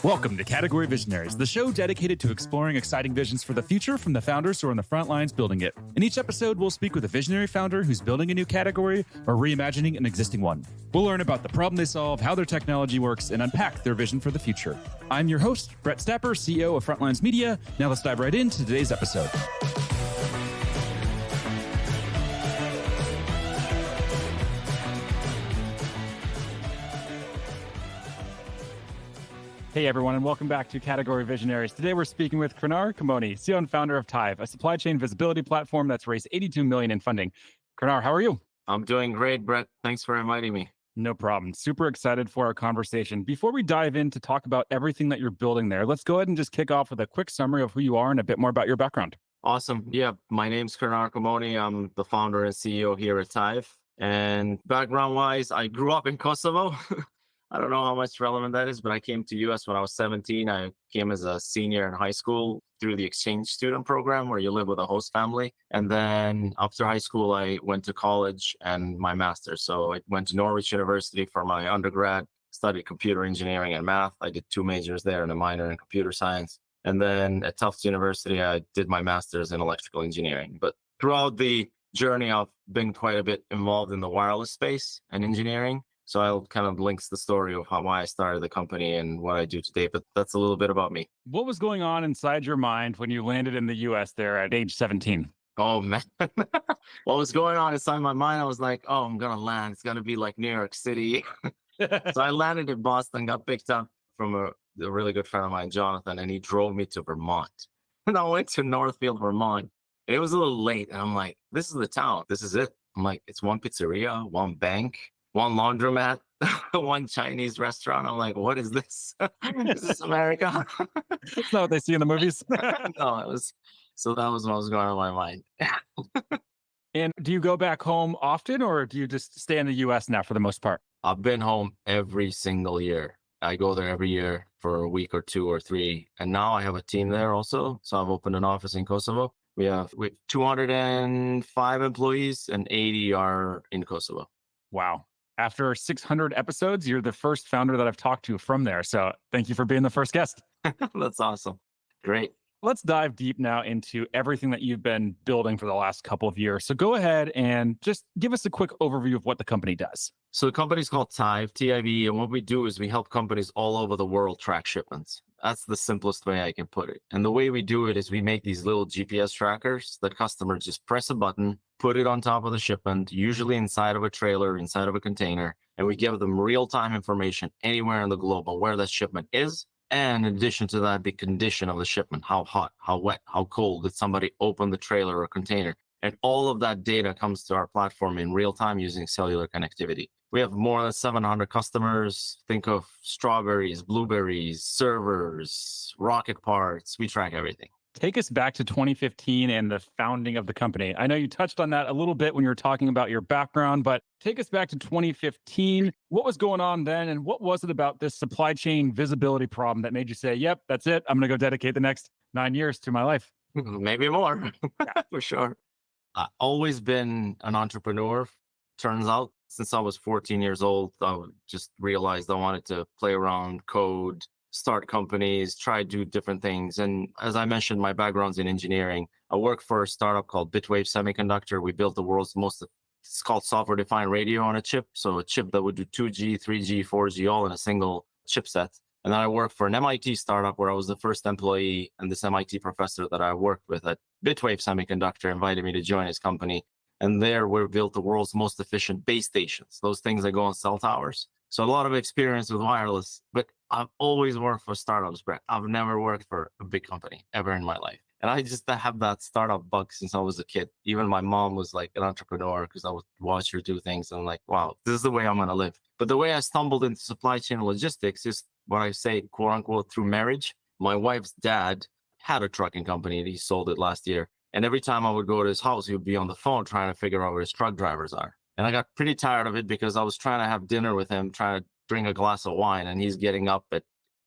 Welcome to Category Visionaries, the show dedicated to exploring exciting visions for the future from the founders who are on the front lines building it. In each episode, we'll speak with a visionary founder who's building a new category or reimagining an existing one. We'll learn about the problem they solve, how their technology works, and unpack their vision for the future. I'm your host, Brett Stapper, CEO of Frontlines Media. Now let's dive right into today's episode. Hey everyone, and welcome back to Category Visionaries. Today we're speaking with Krenar Komoni, CEO and founder of Tive, a supply chain visibility platform that's raised $82 million in funding. Krenar, how are you? I'm doing great, Brett. Thanks for inviting me. No problem. Super excited for our conversation. Before we dive in to talk about everything that you're building there, let's go ahead and just kick off with a quick summary of who you are and a bit more about your background. Awesome. Yeah, my name's Krenar Komoni. I'm the founder and CEO here at Tive. And background-wise, I grew up in Kosovo. I don't know how much relevant that is, but I came to US when I was 17. I came as a senior in high school through the exchange student program where you live with a host family. And then after high school, I went to college and my master's. So I went to Norwich University for my undergrad, studied computer engineering and math. I did 2 majors there and a minor in computer science. And then at Tufts University, I did my master's in electrical engineering. But throughout the journey, I've been quite a bit involved in the wireless space and engineering. So I'll kind of links the story of why I started the company and what I do today, but that's a little bit about me. What was going on inside your mind when you landed in the US there at age 17? Oh man, what was going on inside my mind? I was like, oh, I'm going to land. It's going to be like New York City. So I landed in Boston, got picked up from a really good friend of mine, Jonathan, and he drove me to Vermont. And I went to Northfield, Vermont. And it was a little late. And I'm like, this is the town. This is it. I'm like, it's one pizzeria, one bank, one laundromat, one Chinese restaurant. I'm like, what is this? Is this America? That's not what they see in the movies. No, so that was what was going on in my mind. And do you go back home often or do you just stay in the US now for the most part? I've been home every single year. I go there every year for a week or 2 or 3. And now I have a team there also. So I've opened an office in Kosovo. We have 205 employees and 80 are in Kosovo. Wow. After 600 episodes, you're the first founder that I've talked to from there. So thank you for being the first guest. That's awesome. Great. Let's dive deep now into everything that you've been building for the last couple of years. So go ahead and just give us a quick overview of what the company does. So the company's called Tive, T-I-V-E, and what we do is we help companies all over the world track shipments. That's the simplest way I can put it. And the way we do it is we make these little GPS trackers that customers just press a button, put it on top of the shipment, usually inside of a trailer, inside of a container, and we give them real-time information anywhere in the globe on where that shipment is. And in addition to that, the condition of the shipment, how hot, how wet, how cold, did somebody open the trailer or container? And all of that data comes to our platform in real time using cellular connectivity. We have more than 700 customers. Think of strawberries, blueberries, servers, rocket parts. We track everything. Take us back to 2015 and the founding of the company. I know you touched on that a little bit when you were talking about your background, but take us back to 2015. What was going on then? And what was it about this supply chain visibility problem that made you say, yep, that's it. I'm going to go dedicate the next 9 years to my life? Maybe more, for sure. I've always been an entrepreneur. Turns out, since I was 14 years old, I just realized I wanted to play around, code, start companies, try to do different things. And as I mentioned, my background's in engineering. I worked for a startup called Bitwave Semiconductor. We built the world's it's called software-defined radio on a chip. So a chip that would do 2G, 3G, 4G, all in a single chipset. And then I worked for an MIT startup where I was the first employee, and this MIT professor that I worked with at Bitwave Semiconductor invited me to join his company. And there we built the world's most efficient base stations, those things that go on cell towers. So a lot of experience with wireless, but I've always worked for startups, Brett. I've never worked for a big company ever in my life. And I just have that startup bug since I was a kid. Even my mom was like an entrepreneur because I would watch her do things. And I'm like, wow, this is the way I'm going to live. But the way I stumbled into supply chain logistics is what I say, quote unquote, through marriage. My wife's dad had a trucking company and he sold it last year. And every time I would go to his house, he would be on the phone trying to figure out where his truck drivers are. And I got pretty tired of it because I was trying to have dinner with him, trying to drink a glass of wine, and he's getting up at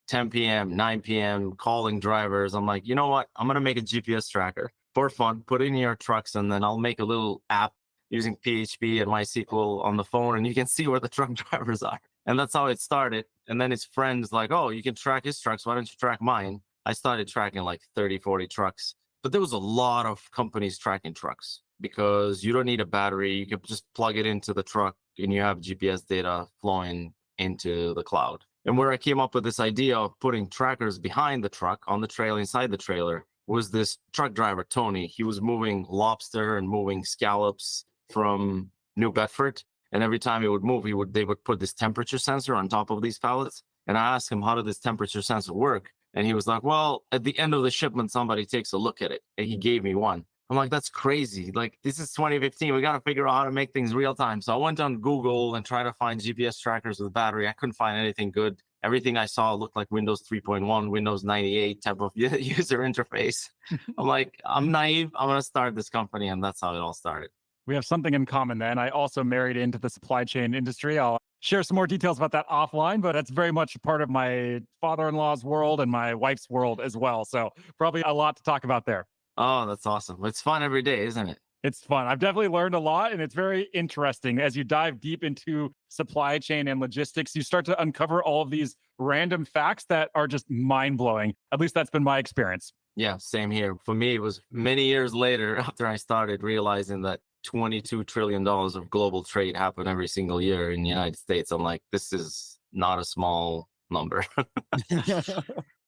10 p.m., 9 p.m., calling drivers. I'm like, you know what? I'm going to make a GPS tracker for fun, put it in your trucks, and then I'll make a little app using PHP and MySQL on the phone, and you can see where the truck drivers are. And that's how it started. And then his friends like, oh, you can track his trucks. Why don't you track mine? I started tracking like 30, 40 trucks. But there was a lot of companies tracking trucks because you don't need a battery. You can just plug it into the truck and you have GPS data flowing into the cloud. And where I came up with this idea of putting trackers behind the truck on the trailer, inside the trailer, was this truck driver, Tony. He was moving lobster and moving scallops from New Bedford. And every time he would move, they would put this temperature sensor on top of these pallets. And I asked him, how did this temperature sensor work? And he was like, well, at the end of the shipment, somebody takes a look at it. And he gave me one. I'm like, that's crazy. Like, this is 2015. We got to figure out how to make things real time. So I went on Google and tried to find GPS trackers with battery. I couldn't find anything good. Everything I saw looked like Windows 3.1, Windows 98 type of user interface. I'm like, I'm naive. I'm going to start this company. And that's how it all started. We have something in common then. I also married into the supply chain industry. I'll share some more details about that offline, but it's very much part of my father-in-law's world and my wife's world as well. So probably a lot to talk about there. Oh, that's awesome. It's fun every day, isn't it? It's fun. I've definitely learned a lot, and it's very interesting. As you dive deep into supply chain and logistics, you start to uncover all of these random facts that are just mind-blowing. At least that's been my experience. Yeah, same here. For me, it was many years later after I started realizing that $22 trillion of global trade happen every single year in the United States. I'm like, this is not a small number.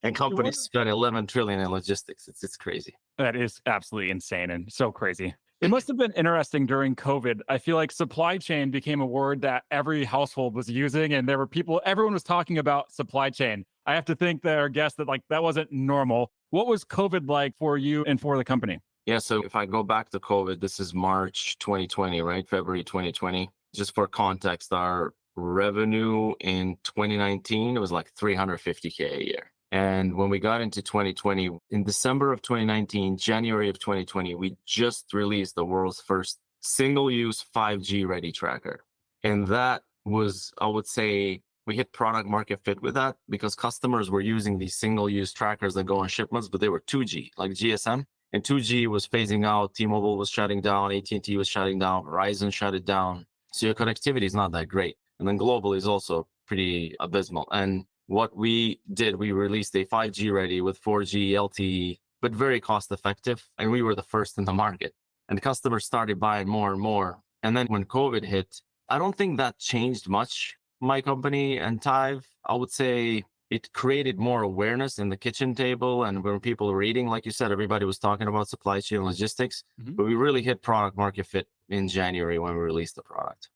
And companies spend 11 trillion in logistics. It's crazy. That is absolutely insane and so crazy. It must have been interesting during COVID. I feel like supply chain became a word that every household was using, and there were everyone was talking about supply chain. I have to think that our guest that that wasn't normal. What was COVID like for you and for the company? Yeah, so if I go back to COVID, this is March 2020, right? February 2020. Just for context, our revenue in 2019, it was like 350K a year. And when we got into 2020, in December of 2019, January of 2020, we just released the world's first single-use 5G ready tracker. And that was, I would say, we hit product market fit with that because customers were using these single-use trackers that go on shipments, but they were 2G, like GSM. And 2G was phasing out, T-Mobile was shutting down, AT&T was shutting down, Verizon shut it down. So your connectivity is not that great. And then global is also pretty abysmal. And what we did, we released a 5G ready with 4G LTE, but very cost effective. And we were the first in the market. And customers started buying more and more. And then when COVID hit, I don't think that changed much my company and Tive. I would say it created more awareness in the kitchen table. And when people were eating, like you said, everybody was talking about supply chain and logistics. But we really hit product market fit in January when we released the product.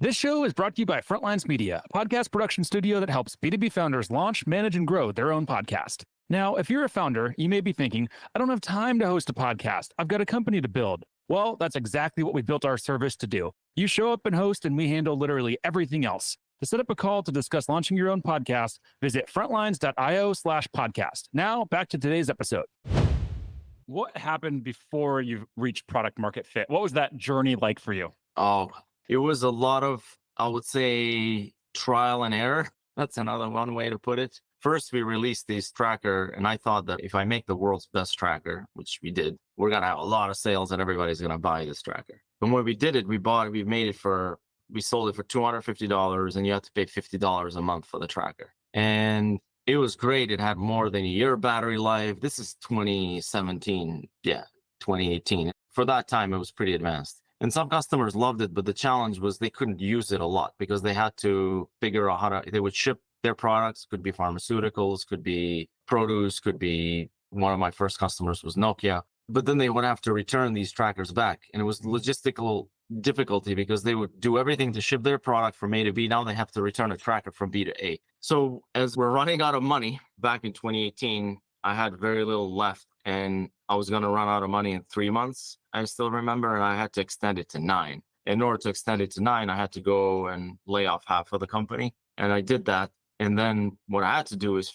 This show is brought to you by Frontlines Media, a podcast production studio that helps B2B founders launch, manage, and grow their own podcast. Now, if you're a founder, you may be thinking, I don't have time to host a podcast. I've got a company to build. Well, that's exactly what we built our service to do. You show up and host, and we handle literally everything else. To set up a call to discuss launching your own podcast, visit frontlines.io/podcast. Now, back to today's episode. What happened before you reached product market fit? What was that journey like for you? Oh, it was a lot of, I would say, trial and error. That's another one way to put it. First, we released this tracker, and I thought that if I make the world's best tracker, which we did, we're going to have a lot of sales and everybody's going to buy this tracker. But when we did it, we sold it for $250, and you have to pay $50 a month for the tracker. And it was great. It had more than a year battery life. This is 2017. Yeah, 2018. For that time, it was pretty advanced. And some customers loved it, but the challenge was they couldn't use it a lot because they had to figure out they would ship their products, could be pharmaceuticals, could be produce, could be, one of my first customers was Nokia, but then they would have to return these trackers back. And it was logistical difficulty because they would do everything to ship their product from A to B. Now they have to return a tracker from B to A. So as we're running out of money back in 2018, I had very little left and I was going to run out of money in 3 months. I still remember, and I had to extend it to 9. In order to extend it to 9, I had to go and lay off half of the company. And I did that. And then what I had to do is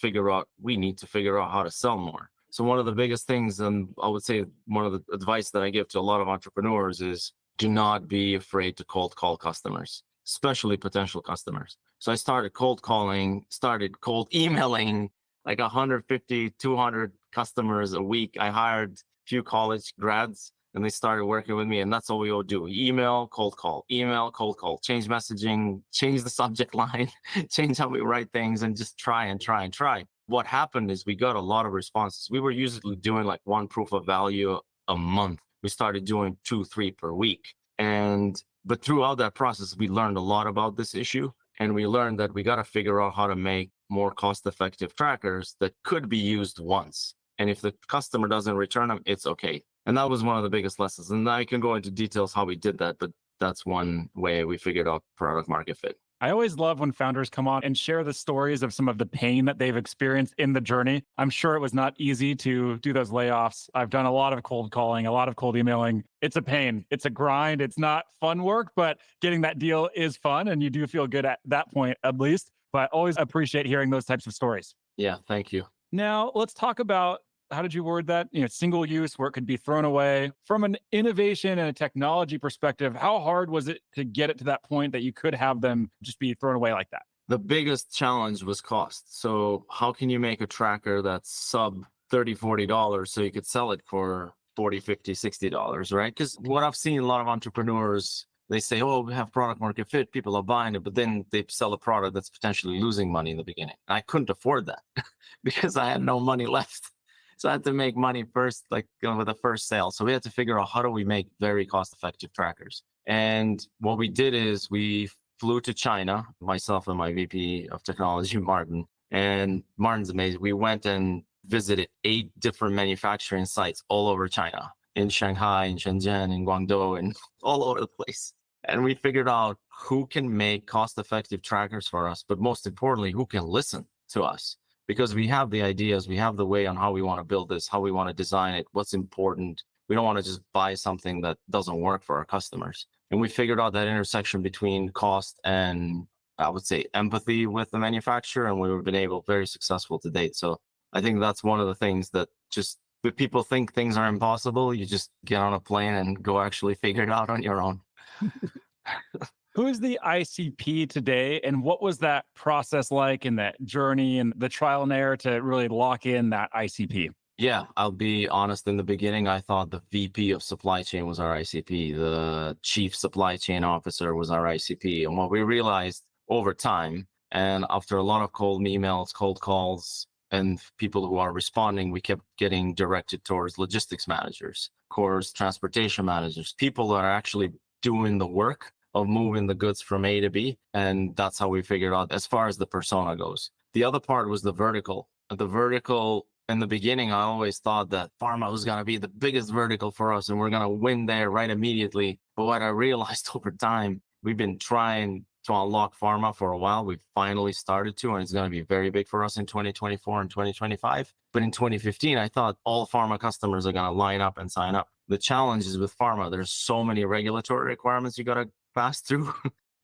we need to figure out how to sell more. So one of the biggest things, and I would say one of the advice that I give to a lot of entrepreneurs is do not be afraid to cold call customers, especially potential customers. So I started cold calling, started cold emailing like 150, 200 customers a week. I hired a few college grads And they started working with me, and that's all we all do. Email, cold call, change messaging, change the subject line, change how we write things, and just try and try and try. What happened is we got a lot of responses. We were usually doing like one proof of value a month. We started doing 2, 3 per week. But throughout that process, we learned a lot about this issue. And we learned that we got to figure out how to make more cost-effective trackers that could be used once. And if the customer doesn't return them, it's okay. And that was one of the biggest lessons. And I can go into details how we did that, but that's one way we figured out product market fit. I always love when founders come on and share the stories of some of the pain that they've experienced in the journey. I'm sure it was not easy to do those layoffs. I've done a lot of cold calling, a lot of cold emailing. It's a pain. It's a grind. It's not fun work, but getting that deal is fun. And you do feel good at that point, at least. But I always appreciate hearing those types of stories. Yeah, thank you. Now, let's talk about, how did you word that? Single use where it could be thrown away. From an innovation and a technology perspective, how hard was it to get it to that point that you could have them just be thrown away like that? The biggest challenge was cost. So how can you make a tracker that's sub $30, $40 so you could sell it for $40, $50, $60, right? Because what I've seen a lot of entrepreneurs, they say, oh, we have product market fit, people are buying it, but then they sell a product that's potentially losing money in the beginning. I couldn't afford that because I had no money left. So I had to make money first, like with the first sale. So we had to figure out how do we make very cost-effective trackers. And what we did is we flew to China, myself and my VP of technology, Martin. And Martin's amazing. We went and visited 8 different manufacturing sites all over China, in Shanghai, in Shenzhen, in Guangdong, and all over the place. And we figured out who can make cost-effective trackers for us, but most importantly, who can listen to us. Because we have the ideas, we have the way on how we want to build this, how we want to design it, what's important. We don't want to just buy something that doesn't work for our customers. And we figured out that intersection between cost and, I would say, empathy with the manufacturer, and we've been able, very successful to date. So I think that's one of the things that just, if people think things are impossible, you just get on a plane and go actually figure it out on your own. Who is the ICP today, and what was that process like in that journey and the trial and error to really lock in that ICP? Yeah, I'll be honest. In the beginning, I thought the VP of supply chain was our ICP. The chief supply chain officer was our ICP. And what we realized over time, and after a lot of cold emails, cold calls, and people who are responding, we kept getting directed towards logistics managers, course transportation managers, people that are actually doing the work of moving the goods from A to B. And that's how we figured out as far as the persona goes. The other part was the vertical. The vertical, in the beginning, I always thought that pharma was going to be the biggest vertical for us and we're going to win there right immediately. But what I realized over time, we've been trying to unlock pharma for a while. We've finally started to, and it's going to be very big for us in 2024 and 2025. But in 2015, I thought all pharma customers are going to line up and sign up. The challenge is with pharma, there's so many regulatory requirements you got to pass through.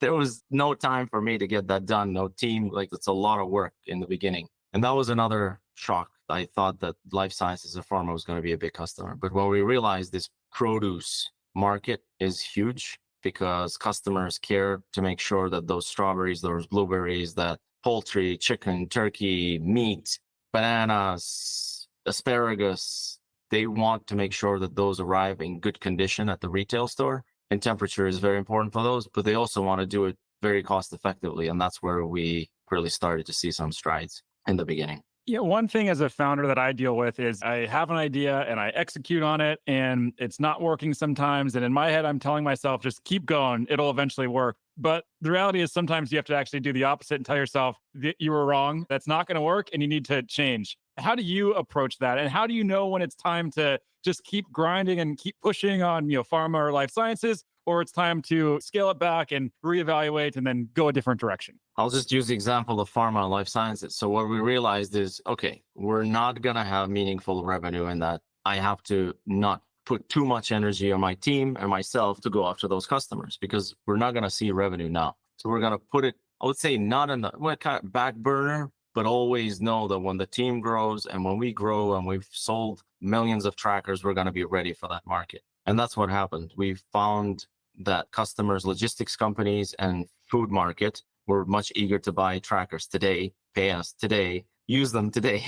There was no time for me to get that done. No team, like it's a lot of work in the beginning. And that was another shock. I thought that life sciences and pharma was going to be a big customer. But when we realized this produce market is huge because customers care to make sure that those strawberries, those blueberries, that poultry, chicken, turkey, meat, bananas, asparagus, they want to make sure that those arrive in good condition at the retail store. And temperature is very important for those, but they also want to do it very cost effectively. And that's where we really started to see some strides in the beginning. Yeah, one thing as a founder that I deal with is I have an idea and I execute on it and it's not working sometimes. And in my head, I'm telling myself, just keep going. It'll eventually work. But the reality is sometimes you have to actually do the opposite and tell yourself that you were wrong. That's not going to work and you need to change. How do you approach that? And how do you know when it's time to just keep grinding and keep pushing on, pharma or life sciences, or it's time to scale it back and reevaluate and then go a different direction? I'll just use the example of pharma and life sciences. So what we realized is, okay, we're not going to have meaningful revenue in that. I have to not put too much energy on my team and myself to go after those customers because we're not going to see revenue now. So we're going to put it, I would say, not in the kind of back burner, but always know that when the team grows and when we grow and we've sold millions of trackers, we're going to be ready for that market. And that's what happened. We found that customers, logistics companies, and food market were much eager to buy trackers today, pay us today, use them today.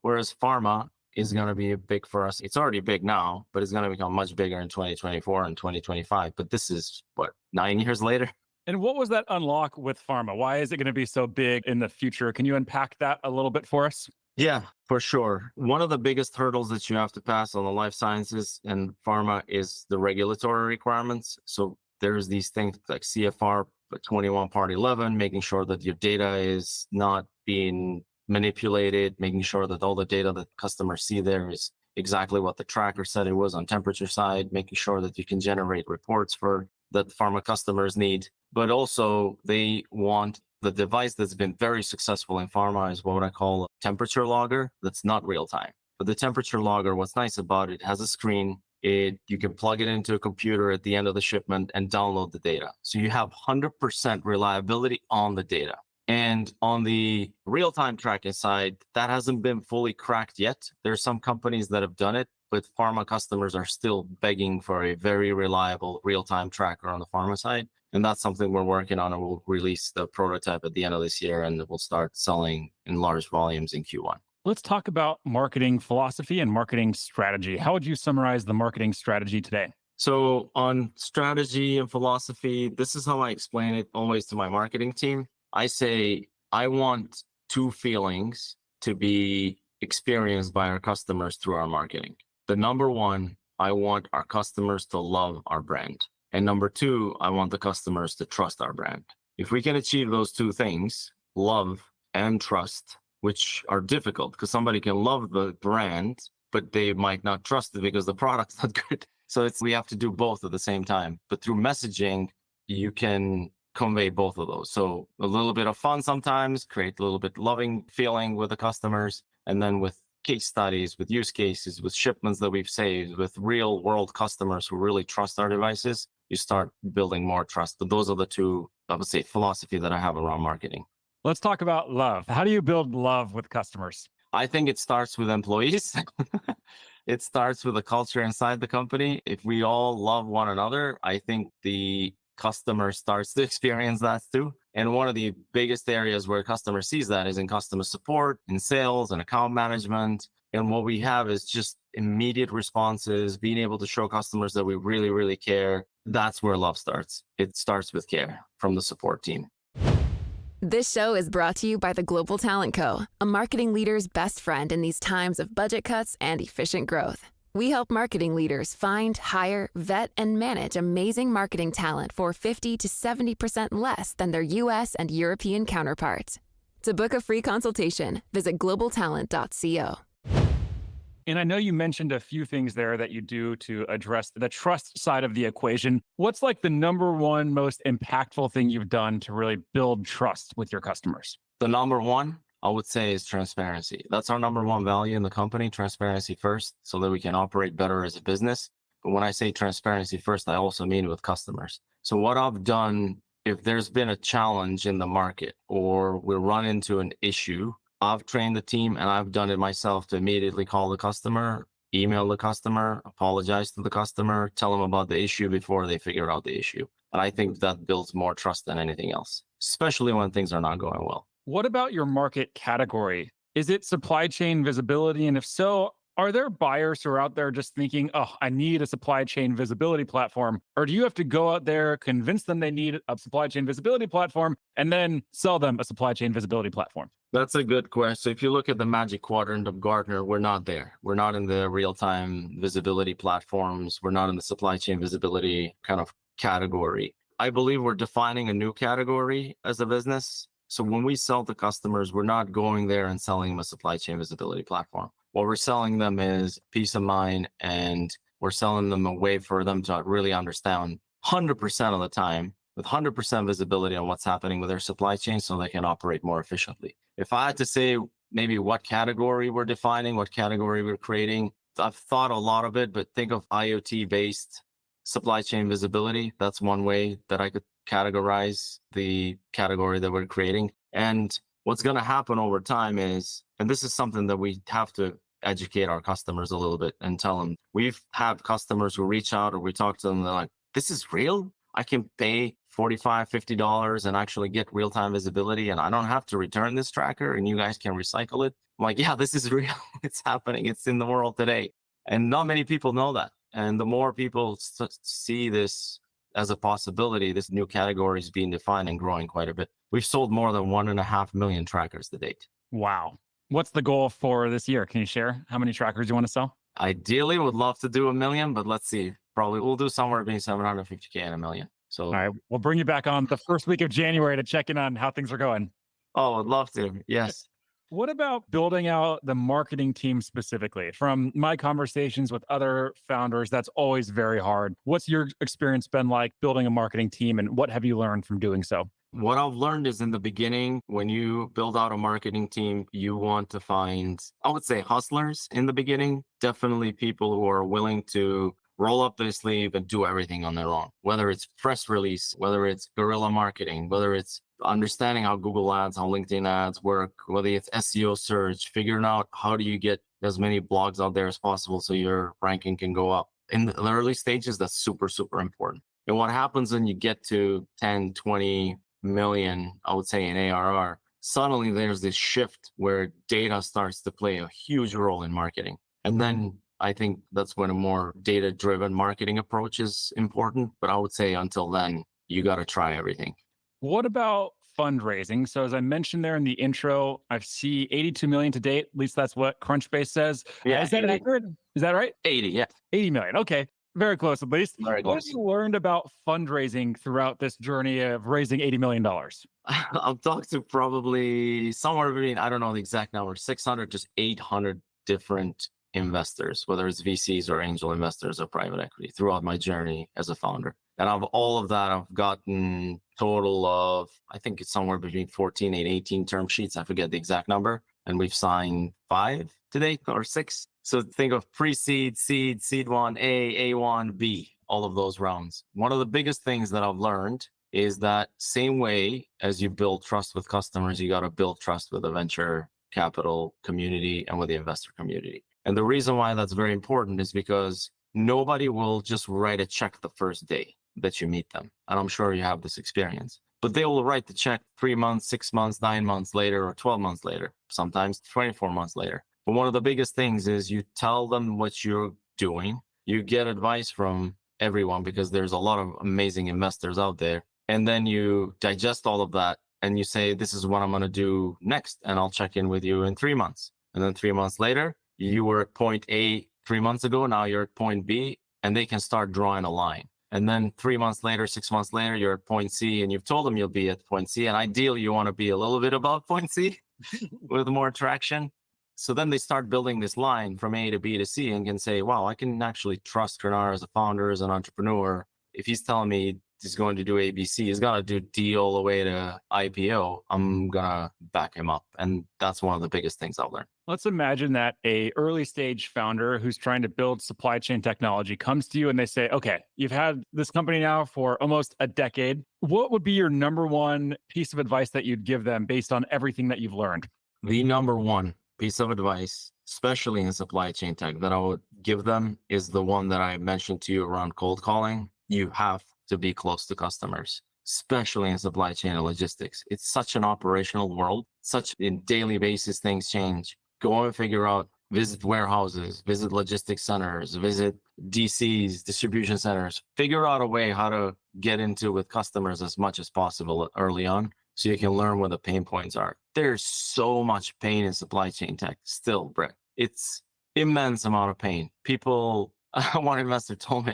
Whereas pharma, is going to be big for us. It's already big now, but it's going to become much bigger in 2024 and 2025. But this is what, 9 years later? And what was that unlock with pharma? Why is it going to be so big in the future? Can you unpack that a little bit for us? Yeah, for sure. One of the biggest hurdles that you have to pass on the life sciences and pharma is the regulatory requirements. So there's these things like CFR 21 Part 11, making sure that your data is not being manipulated, making sure that all the data that customers see there is exactly what the tracker said it was on temperature side, making sure that you can generate reports for that pharma customers need. But also they want the device that's been very successful in pharma is what I call a temperature logger that's not real time. But the temperature logger, what's nice about it, has a screen. You can plug it into a computer at the end of the shipment and download the data. So you have 100% reliability on the data. And on the real-time tracking side, that hasn't been fully cracked yet. There's some companies that have done it, but pharma customers are still begging for a very reliable real-time tracker on the pharma side. And that's something we're working on, and we'll release the prototype at the end of this year, and we'll start selling in large volumes in Q1. Let's talk about marketing philosophy and marketing strategy. How would you summarize the marketing strategy today? So on strategy and philosophy, this is how I explain it always to my marketing team. I say, I want two feelings to be experienced by our customers through our marketing. The number one, I want our customers to love our brand. And number two, I want the customers to trust our brand. If we can achieve those two things, love and trust, which are difficult because somebody can love the brand, but they might not trust it because the product's not good. So we have to do both at the same time. But through messaging, you can convey both of those. So a little bit of fun sometimes, create a little bit loving feeling with the customers. And then with case studies, with use cases, with shipments that we've saved, with real world customers who really trust our devices, you start building more trust. But those are the two, I would say, philosophy that I have around marketing. Let's talk about love. How do you build love with customers? I think it starts with employees. It starts with the culture inside the company. If we all love one another, I think the customer starts to experience that too. And one of the biggest areas where customer sees that is in customer support, in sales and account management. And what we have is just immediate responses, being able to show customers that we really, really care. That's where love starts. It starts with care from the support team. This show is brought to you by the Global Talent Co., a marketing leader's best friend in these times of budget cuts and efficient growth. We help marketing leaders find, hire, vet, and manage amazing marketing talent for 50 to 70% less than their US and European counterparts. To book a free consultation, visit globaltalent.co. And I know you mentioned a few things there that you do to address the trust side of the equation. What's like the number one most impactful thing you've done to really build trust with your customers? The number one, I would say, is transparency. That's our number one value in the company, transparency first, so that we can operate better as a business. But when I say transparency first, I also mean with customers. So what I've done, if there's been a challenge in the market or we run into an issue, I've trained the team and I've done it myself to immediately call the customer, email the customer, apologize to the customer, tell them about the issue before they figure out the issue. And I think that builds more trust than anything else, especially when things are not going well. What about your market category? Is it supply chain visibility? And if so, are there buyers who are out there just thinking, oh, I need a supply chain visibility platform? Or do you have to go out there, convince them they need a supply chain visibility platform, and then sell them a supply chain visibility platform? That's a good question. If you look at the Magic Quadrant of Gartner, we're not there. We're not in the real-time visibility platforms. We're not in the supply chain visibility kind of category. I believe we're defining a new category as a business. So when we sell to customers, we're not going there and selling them a supply chain visibility platform. What we're selling them is peace of mind, and we're selling them a way for them to really understand 100% of the time with 100% visibility on what's happening with their supply chain so they can operate more efficiently. If I had to say maybe what category we're defining, what category we're creating, I've thought a lot of it, but think of IoT-based supply chain visibility. That's one way that I could categorize the category that we're creating. And what's going to happen over time is, and this is something that we have to educate our customers a little bit and tell them, we've had customers who reach out or we talk to them, they're like, this is real? I can pay $45, $50 and actually get real-time visibility. And I don't have to return this tracker and you guys can recycle it. I'm like, yeah, this is real. It's happening. It's in the world today. And not many people know that. And the more people see this as a possibility, this new category is being defined and growing quite a bit. We've sold more than 1.5 million trackers to date. Wow. What's the goal for this year? Can you share how many trackers you want to sell? Ideally, would love to do 1 million, but let's see. Probably we'll do somewhere between 750K and 1 million. So, all right, we'll bring you back on the first week of January to check in on how things are going. Oh, I'd love to. Yes. What about building out the marketing team specifically? From my conversations with other founders, that's always very hard. What's your experience been like building a marketing team, and what have you learned from doing so? What I've learned is in the beginning, when you build out a marketing team, you want to find, I would say, hustlers in the beginning. Definitely people who are willing to roll up their sleeve and do everything on their own, whether it's press release, whether it's guerrilla marketing, whether it's understanding how Google ads, how LinkedIn ads work, whether it's SEO search, figuring out how do you get as many blogs out there as possible so your ranking can go up. In the early stages, that's super, super important. And what happens when you get to 10, 20 million, I would say, in ARR, suddenly there's this shift where data starts to play a huge role in marketing. And then I think that's when a more data-driven marketing approach is important. But I would say until then, you got to try everything. What about fundraising? So as I mentioned there in the intro, I see 82 million to date. At least that's what Crunchbase says. Yeah, is that 80. accurate? Is that right? 80, yeah. 80 million. Okay. Very close, at least. Very What have close. you learned about fundraising throughout this journey of raising $80 million? I've talked to probably somewhere between, I don't know the exact number, 600, just 800 different investors, whether it's VCs or angel investors or private equity throughout my journey as a founder. And of all of that, I've gotten total of, I think it's somewhere between 14 and 18 term sheets. I forget the exact number. And we've signed 5 to date or 6. So think of pre-seed, seed, seed 1A, A1, B, all of those rounds. One of the biggest things that I've learned is that same way as you build trust with customers, you got to build trust with the venture capital community and with the investor community. And the reason why that's very important is because nobody will just write a check the first day that you meet them. And I'm sure you have this experience. But they will write the check 3 months, 6 months, 9 months later, or 12 months later, sometimes 24 months later. But one of the biggest things is you tell them what you're doing. You get advice from everyone because there's a lot of amazing investors out there. And then you digest all of that and you say, this is what I'm going to do next. And I'll check in with you in 3 months. And then 3 months later, you were at point A 3 months ago. Now you're at point B, and they can start drawing a line. And then 3 months later, 6 months later, you're at point C and you've told them you'll be at point C. And ideally, you want to be a little bit above point C with more traction. So then they start building this line from A to B to C and can say, wow, I can actually trust Krenar as a founder, as an entrepreneur. If he's telling me he's going to do ABC, he's got to do D all the way to IPO, I'm going to back him up. And that's one of the biggest things I've learned. Let's imagine that a early stage founder who's trying to build supply chain technology comes to you and they say, okay, you've had this company now for almost a decade. What would be your number one piece of advice that you'd give them based on everything that you've learned? The number one piece of advice, especially in supply chain tech, that I would give them is the one that I mentioned to you around cold calling. You have to be close to customers, especially in supply chain and logistics. It's such an operational world, such in daily basis, things change. Go and figure out, visit warehouses, visit logistics centers, visit DCs, distribution centers, figure out a way how to get into with customers as much as possible early on so you can learn where the pain points are. There's so much pain in supply chain tech still, Brett. It's immense amount of pain. People, one investor told me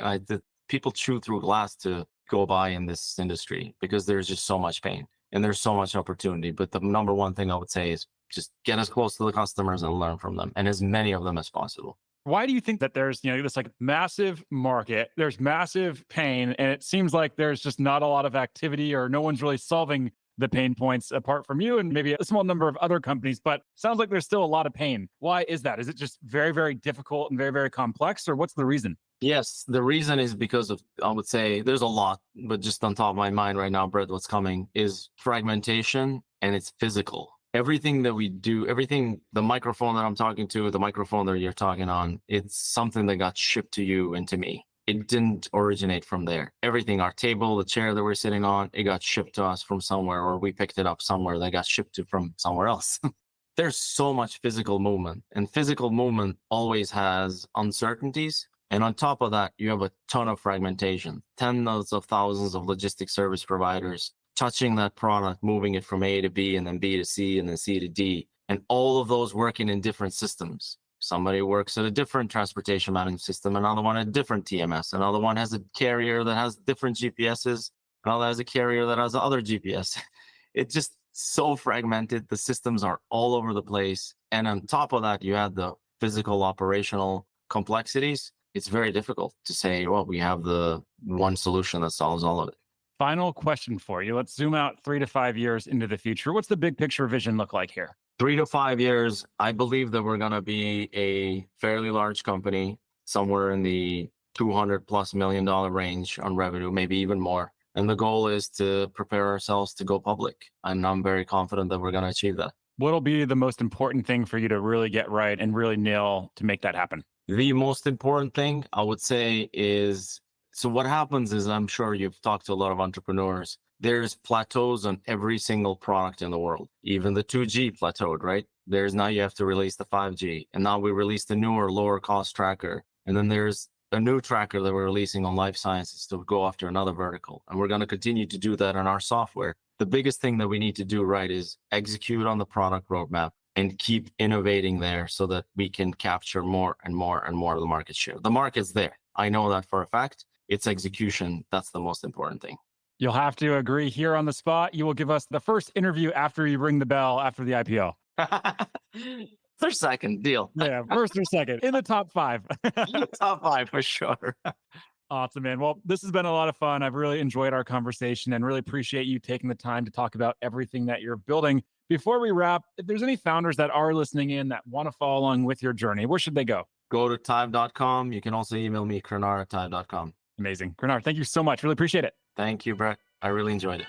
people chew through glass to go by in this industry because there's just so much pain and there's so much opportunity. But the number one thing I would say is just get as close to the customers and learn from them, and as many of them as possible. Why do you think that there's, this like massive market, there's massive pain, and it seems like there's just not a lot of activity or no one's really solving the pain points apart from you and maybe a small number of other companies, but sounds like there's still a lot of pain. Why is that? Is it just very, very difficult and very, very complex, or what's the reason? Yes, the reason is because of, I would say there's a lot, but just on top of my mind right now, Brett, what's coming is fragmentation, and it's physical. Everything that we do, everything, the microphone that I'm talking to, the microphone that you're talking on, it's something that got shipped to you and to me. it didn't originate from there. Everything, our table, the chair that we're sitting on, it got shipped to us from somewhere, or we picked it up somewhere that got shipped to from somewhere else. There's so much physical movement, and physical movement always has uncertainties. And on top of that, you have a ton of fragmentation, tens of thousands of logistics service providers touching that product, moving it from A to B and then B to C and then C to D, and all of those working in different systems. Somebody works at a different transportation management system, another one at a different TMS, another one has a carrier that has different GPSs, another has a carrier that has other GPS. It's just so fragmented. The systems are all over the place. And on top of that, you add the physical operational complexities. It's very difficult to say, well, we have the one solution that solves all of it. Final question for you. Let's zoom out 3 to 5 years into the future. What's the big picture vision look like here? 3 to 5 years, I believe that we're going to be a fairly large company, somewhere in the $200+ million range on revenue, maybe even more. And the goal is to prepare ourselves to go public. And I'm very confident that we're going to achieve that. What'll be the most important thing for you to really get right and really nail to make that happen? The most important thing I would say is, so what happens is, I'm sure you've talked to a lot of entrepreneurs. There's plateaus on every single product in the world. Even the 2G plateaued, right? There's now you have to release the 5G. And now we released a newer, lower cost tracker. And then there's a new tracker that we're releasing on life sciences to go after another vertical. And we're going to continue to do that on our software. The biggest thing that we need to do right is execute on the product roadmap and keep innovating there so that we can capture more and more and more of the market share. The market's there. I know that for a fact. It's execution. That's the most important thing. You'll have to agree here on the spot. You will give us the first interview after you ring the bell after the IPO. First, second, deal. Yeah, first or second in the top 5. Top 5 for sure. Awesome, man. Well, this has been a lot of fun. I've really enjoyed our conversation and really appreciate you taking the time to talk about everything that you're building. Before we wrap, if there's any founders that are listening in that want to follow along with your journey, where should they go? Go to tive.com. You can also email me, Krenar@tive.com. Amazing. Krenar, thank you so much. Really appreciate it. Thank you, Brett. I really enjoyed it.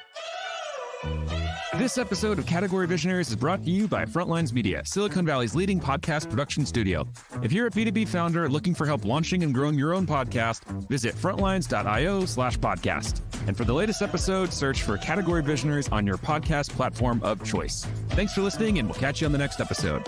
This episode of Category Visionaries is brought to you by Frontlines Media, Silicon Valley's leading podcast production studio. If you're a B2B founder looking for help launching and growing your own podcast, visit frontlines.io/podcast. And for the latest episode, search for Category Visionaries on your podcast platform of choice. Thanks for listening, and we'll catch you on the next episode.